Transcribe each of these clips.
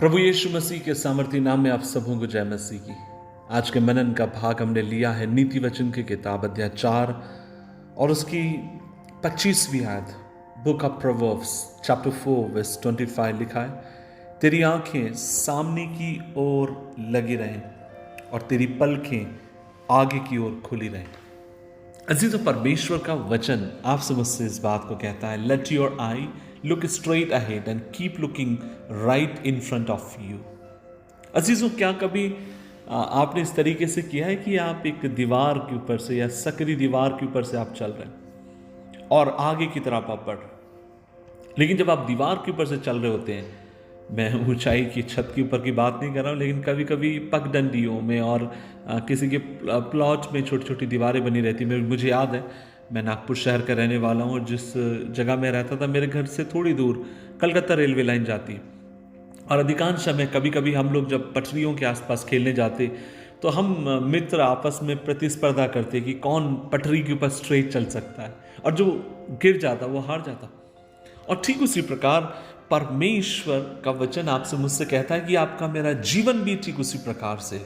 प्रभु यीशु मसीह के सामर्थी नाम में आप सबों को जय मसीह की। आज के मनन का भाग हमने लिया है नीति वचन की किताब अध्याय 4 और उसकी 25वीं आयत। Book of Proverbs chapter 4 verse 25 लिखा है, तेरी आंखें सामने की ओर लगी रहें और तेरी पलकें आगे की ओर खुली रहें। अजीजों, परमेश्वर का वचन आप समझ से इस बात को कहता है, let your eye look straight ahead and keep looking right in front of you. अजीजों, क्या कभी आपने इस तरीके से किया है कि आप एक दीवार के ऊपर से या सकरी दीवार के ऊपर से आप चल रहे हैं और आगे की तरफ आप बढ़ रहे हैं, लेकिन जब आप दीवार के ऊपर से चल रहे होते हैं, मैं ऊंचाई की छत के ऊपर की बात नहीं कर रहा हूँ, लेकिन कभी कभी पगडंडियों में और किसी के प्लॉट में छोटी छोटी दीवारें बनी रहती। मुझे याद है, मैं नागपुर शहर का रहने वाला हूँ और जिस जगह में रहता था, मेरे घर से थोड़ी दूर कलकत्ता रेलवे लाइन जाती और अधिकांश समय कभी कभी हम लोग जब पटरियों के आसपास खेलने जाते तो हम मित्र आपस में प्रतिस्पर्धा करते कि कौन पटरी के ऊपर स्ट्रेट चल सकता है, और जो गिर जाता वो हार जाता। और ठीक उसी प्रकार परमेश्वर का वचन आपसे मुझसे कहता है कि आपका मेरा जीवन भी ठीक उसी प्रकार से।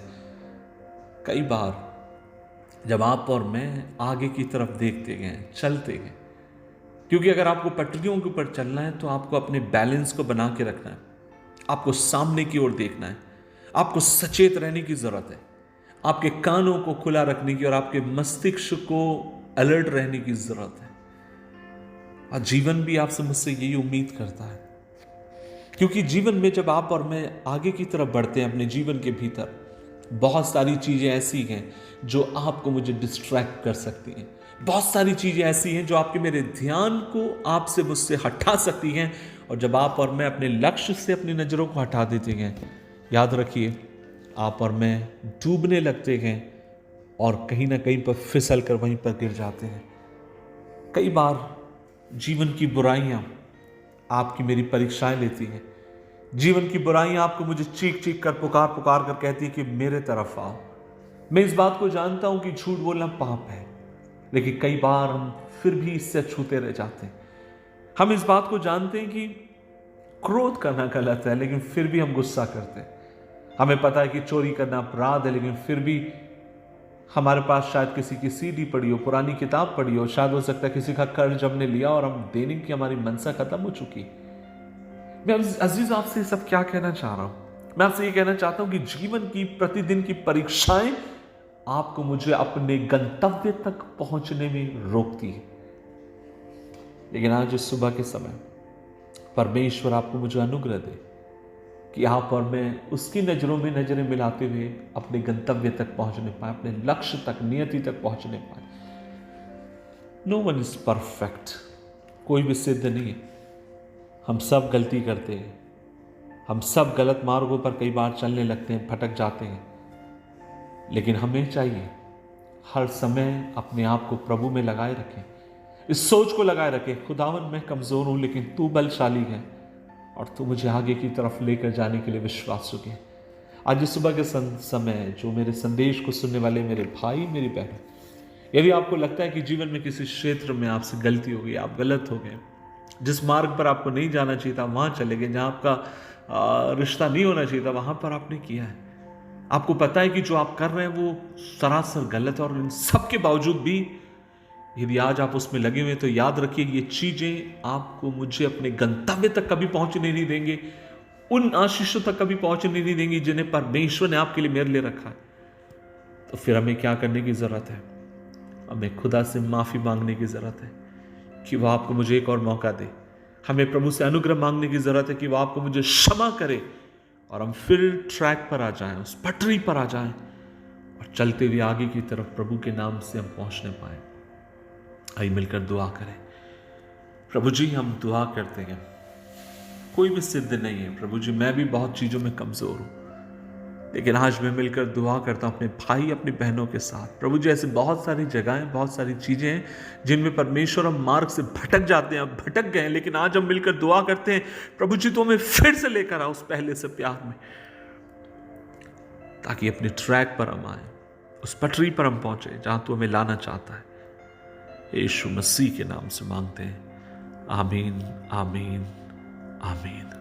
कई बार जब आप और मैं आगे की तरफ देखते गए, चलते गए, क्योंकि अगर आपको पटरियों के ऊपर चलना है तो आपको अपने बैलेंस को बना के रखना है, आपको सामने की ओर देखना है, आपको सचेत रहने की जरूरत है, आपके कानों को खुला रखने की और आपके मस्तिष्क को अलर्ट रहने की जरूरत है। और जीवन भी आपसे मुझसे यही उम्मीद करता है, क्योंकि जीवन में जब आप और मैं आगे की तरफ बढ़ते हैं, अपने जीवन के भीतर बहुत सारी चीजें ऐसी हैं जो आपको मुझे डिस्ट्रैक्ट कर सकती हैं। बहुत सारी चीजें ऐसी हैं जो आपके मेरे ध्यान को आपसे मुझसे हटा सकती हैं, और जब आप और मैं अपने लक्ष्य से अपनी नजरों को हटा देते हैं, याद रखिए, आप और मैं डूबने लगते हैं और कहीं ना कहीं पर फिसल कर वहीं पर गिर जाते हैं। कई बार जीवन की बुराइयां आपकी मेरी परीक्षाएं लेती हैं। जीवन की बुराइयां आपको मुझे चीख चीख कर पुकार पुकार कर कहती है कि मेरे तरफ आओ। मैं इस बात को जानता हूं कि झूठ बोलना पाप है, लेकिन कई बार हम फिर भी इससे छूते रह जाते हैं। हम इस बात को जानते हैं कि क्रोध करना गलत है, लेकिन फिर भी हम गुस्सा करते हैं। हमें पता है कि चोरी करना अपराध है, लेकिन फिर भी हमारे पास शायद किसी की सीडी पड़ी हो, पुरानी किताब पड़ी हो, शायद हो सकता है किसी का कर्ज हमने लिया और हम देने की हमारी मनसा खत्म हो चुकी। मैं अजीज आपसे सब क्या कहना चाह रहा हूं? मैं आपसे ये कहना चाहता हूं कि जीवन की प्रतिदिन की परीक्षाएं आपको मुझे अपने गंतव्य तक पहुंचने में रोकती है, लेकिन आज इस सुबह के समय परमेश्वर आपको मुझे अनुग्रह दे कि आप और मैं उसकी नजरों में नजरें मिलाते हुए अपने गंतव्य तक पहुंचने पाए, अपने लक्ष्य तक, नियति तक पहुंचने पाए। नो वन इज परफेक्ट, कोई भी सिद्ध नहीं है। हम सब गलती करते हैं, हम सब गलत मार्गों पर कई बार चलने लगते हैं, भटक जाते हैं, लेकिन हमें चाहिए हर समय अपने आप को प्रभु में लगाए रखें, इस सोच को लगाए रखें, खुदावन मैं कमजोर हूं लेकिन तू बलशाली है और तू मुझे आगे की तरफ लेकर जाने के लिए विश्वास है। आज इस सुबह के समय जो मेरे संदेश को सुनने वाले मेरे भाई, मेरी बहन, यदि आपको लगता है कि जीवन में किसी क्षेत्र में आपसे गलती हो गई, आप गलत हो गए, जिस मार्ग पर आपको नहीं जाना चाहिए था वहां चले गए, जहां आपका रिश्ता नहीं होना चाहिए था वहां पर आपने किया है, आपको पता है कि जो आप कर रहे हैं वो सरासर गलत है, और इन सब के बावजूद भी यदि आज आप उसमें लगे हुए, तो याद रखिए ये चीजें आपको मुझे अपने गंतव्य तक कभी पहुंचने नहीं देंगे, उन आशीषों तक कभी पहुंचने नहीं देंगी जिन्हें परमेश्वर ने आपके लिए मेरे लिए रखा है। तो फिर हमें क्या करने की जरूरत है? हमें खुदा से माफी मांगने की जरूरत है कि वह आपको मुझे एक और मौका दे। हमें प्रभु से अनुग्रह मांगने की जरूरत है कि वह आपको मुझे क्षमा करे और हम फिर ट्रैक पर आ जाएं, उस पटरी पर आ जाएं और चलते हुए आगे की तरफ प्रभु के नाम से हम पहुंचने पाए। आइए मिलकर दुआ करें। प्रभु जी, हम दुआ करते हैं, कोई भी सिद्ध नहीं है प्रभु जी, मैं भी बहुत चीजों में कमजोर हूं, लेकिन आज मैं मिलकर दुआ करता हूं अपने भाई, अपनी बहनों के साथ। प्रभु जी, ऐसे बहुत सारी जगहें, बहुत सारी चीजें हैं जिनमें परमेश्वर हम मार्ग से भटक जाते हैं, भटक गए, लेकिन आज हम मिलकर दुआ करते हैं प्रभु जी, तो हमें फिर से लेकर आओ उस पहले से प्यार में, ताकि अपने ट्रैक पर हम आए, उस पटरी पर हम पहुंचे जहां तू हमें लाना चाहता है। यीशु मसीह के नाम से मांगते हैं, आमीन, आमीन, आमीन।